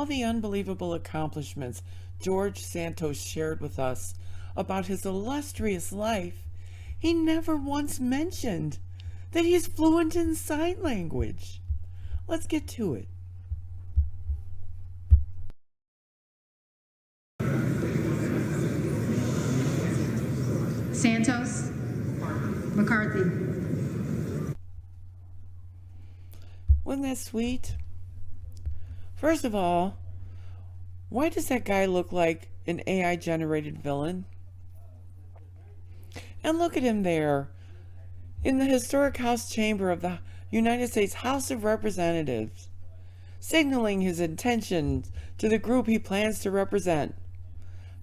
all the unbelievable accomplishments George Santos shared with us about his illustrious life, he never once mentioned that he's fluent in sign language. Let's get to it. Santos, McCarthy. Wasn't that sweet? First of all, why does that guy look like an AI-generated villain? And look at him there, in the historic House chamber of the United States House of Representatives, signaling his intentions to the group he plans to represent.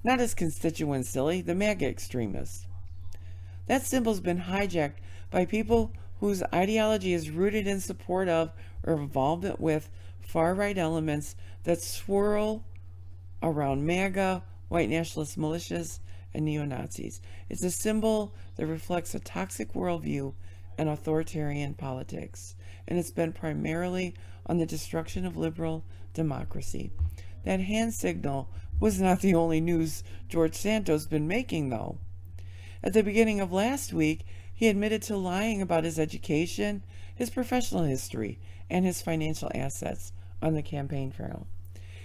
Not his constituents, silly, the MAGA extremists. That symbol's been hijacked by people whose ideology is rooted in support of or involvement with far-right elements that swirl around MAGA, white nationalist militias, and neo-Nazis. It's a symbol that reflects a toxic worldview and authoritarian politics, and it's been primarily on the destruction of liberal democracy. That hand signal was not the only news George Santos been making, though. At the beginning of last week, he admitted to lying about his education, his professional history, and his financial assets on the campaign trail.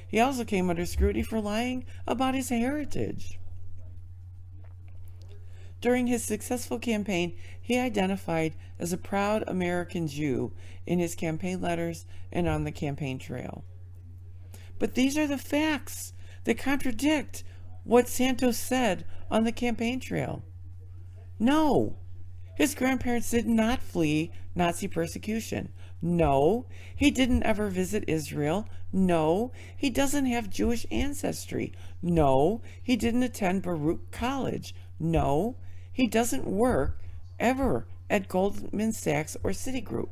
He also came under scrutiny for lying about his heritage. During his successful campaign, he identified as a proud American Jew in his campaign letters and on the campaign trail. But these are the facts that contradict what Santos said on the campaign trail. No, his grandparents did not flee Nazi persecution. No, he didn't ever visit Israel. No, he doesn't have Jewish ancestry. No, he didn't attend Baruch College. No, he doesn't work ever at Goldman Sachs or Citigroup.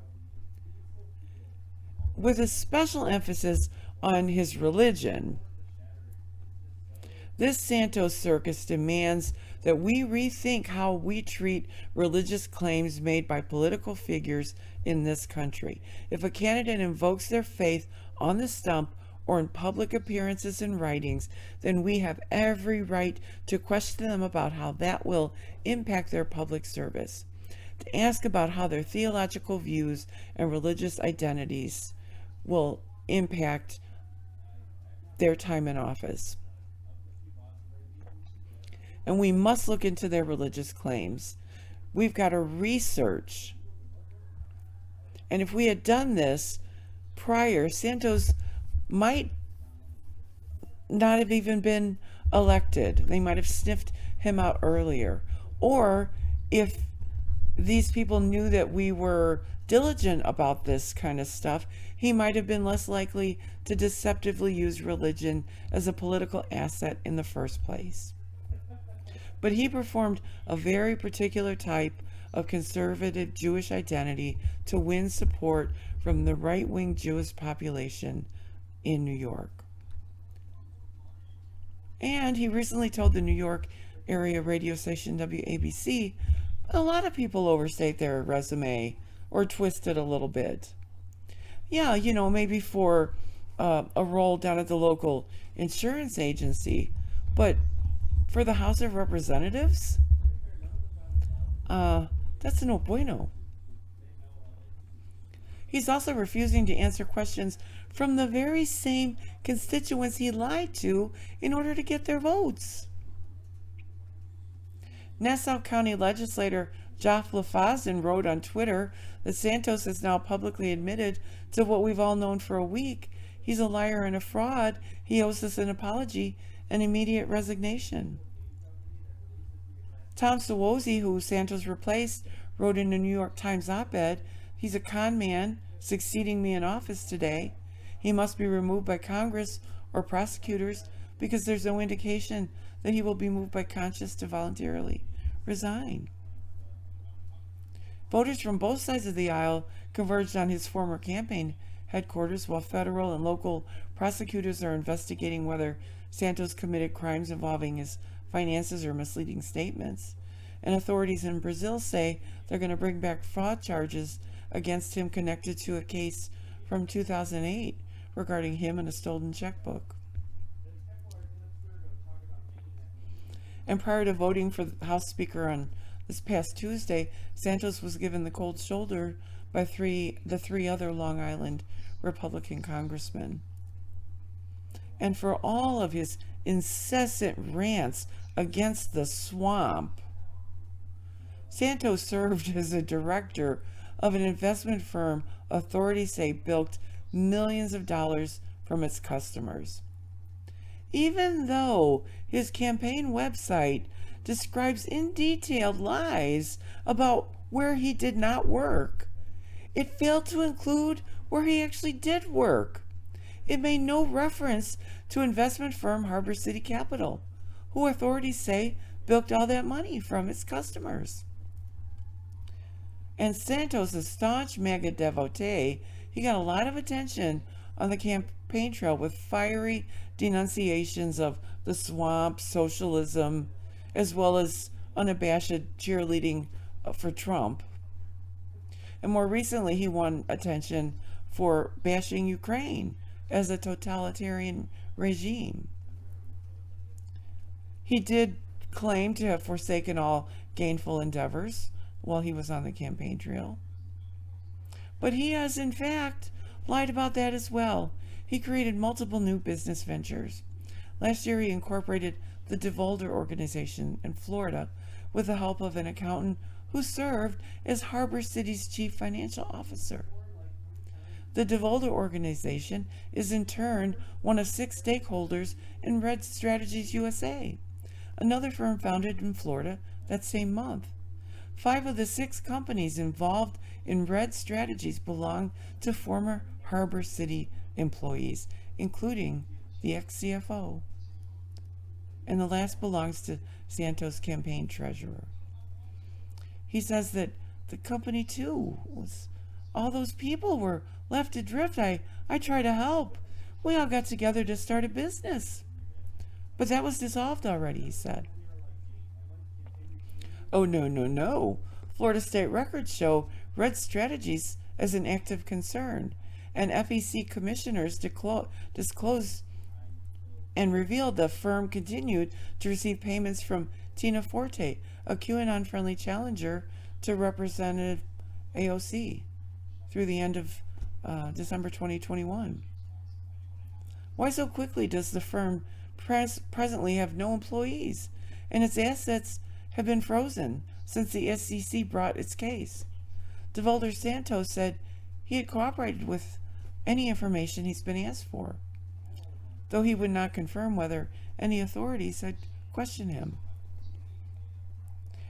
With a special emphasis on his religion, this Santos circus demands that we rethink how we treat religious claims made by political figures in this country. If a candidate invokes their faith on the stump or in public appearances and writings, then we have every right to question them about how that will impact their public service, to ask about how their theological views and religious identities will impact their time in office. And we must look into their religious claims. We've got to research. And if we had done this prior, Santos might not have even been elected. They might have sniffed him out earlier. Or if these people knew that we were diligent about this kind of stuff, he might have been less likely to deceptively use religion as a political asset in the first place. But he performed a very particular type of conservative Jewish identity to win support from the right-wing Jewish population in New York. And he recently told the New York area radio station WABC, a lot of people overstate their resume or twist it a little bit. Yeah, maybe for a role down at the local insurance agency, but for the House of Representatives, that's no bueno. He's also refusing to answer questions from the very same constituents he lied to in order to get their votes. Nassau County legislator Joff LaFazan wrote on Twitter that Santos has now publicly admitted to what we've all known for a week. He's a liar and a fraud. He owes us an apology and immediate resignation. Tom Suozzi, who Santos replaced, wrote in a New York Times op-ed, "He's a con man, succeeding me in office today. He must be removed by Congress or prosecutors because there's no indication that he will be moved by conscience to voluntarily resign." Voters from both sides of the aisle converged on his former campaign headquarters while federal and local prosecutors are investigating whether Santos committed crimes involving his finances or misleading statements. And authorities in Brazil say they're going to bring back fraud charges against him connected to a case from 2008 regarding him and a stolen checkbook. And prior to voting for the House Speaker on this past Tuesday, Santos was given the cold shoulder by the three other Long Island Republican congressmen. And for all of his incessant rants against the swamp, Santos served as a director of an investment firm authorities say bilked millions of dollars from its customers. Even though his campaign website describes in detail lies about where he did not work, it failed to include where he actually did work. It made no reference to investment firm Harbor City Capital, who authorities say bilked all that money from its customers. And Santos, a staunch MAGA devotee, he got a lot of attention on the campaign trail with fiery denunciations of the swamp, socialism, as well as unabashed cheerleading for Trump. And more recently, he won attention for bashing Ukraine as a totalitarian regime. He did claim to have forsaken all gainful endeavors while he was on the campaign trail. But he has, in fact, lied about that as well. He created multiple new business ventures. Last year, he incorporated the DeVolder organization in Florida with the help of an accountant who served as Harbor City's chief financial officer. The DeVolder organization is in turn one of 6 stakeholders in Red Strategies USA, another firm founded in Florida that same month. 5 of the 6 companies involved in Red Strategies belong to former Harbor City employees, including the ex-CFO. And the last belongs to Santos' campaign treasurer. He says that the company too was, all those people were left adrift. I tried to help. We all got together to start a business. But that was dissolved already, he said. Oh, no. Florida state records show Red Strategies as an active concern, and FEC commissioners disclosed and revealed the firm continued to receive payments from Tina Forte, a QAnon-friendly challenger to Representative AOC, through the end of December 2021. Why so quickly does the firm presently have no employees, and its assets have been frozen since the SEC brought its case? DeVolder Santos said he had cooperated with any information he's been asked for, though he would not confirm whether any authorities had questioned him.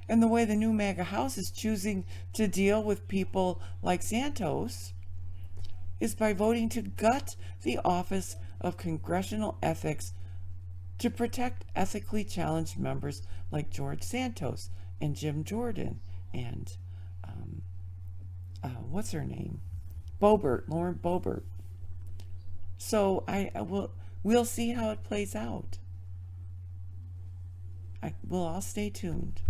And the way the new MAGA House is choosing to deal with people like Santos is by voting to gut the Office of Congressional Ethics to protect ethically challenged members like George Santos and Jim Jordan and what's her name? Lauren Boebert. So we'll see how it plays out. We'll all stay tuned.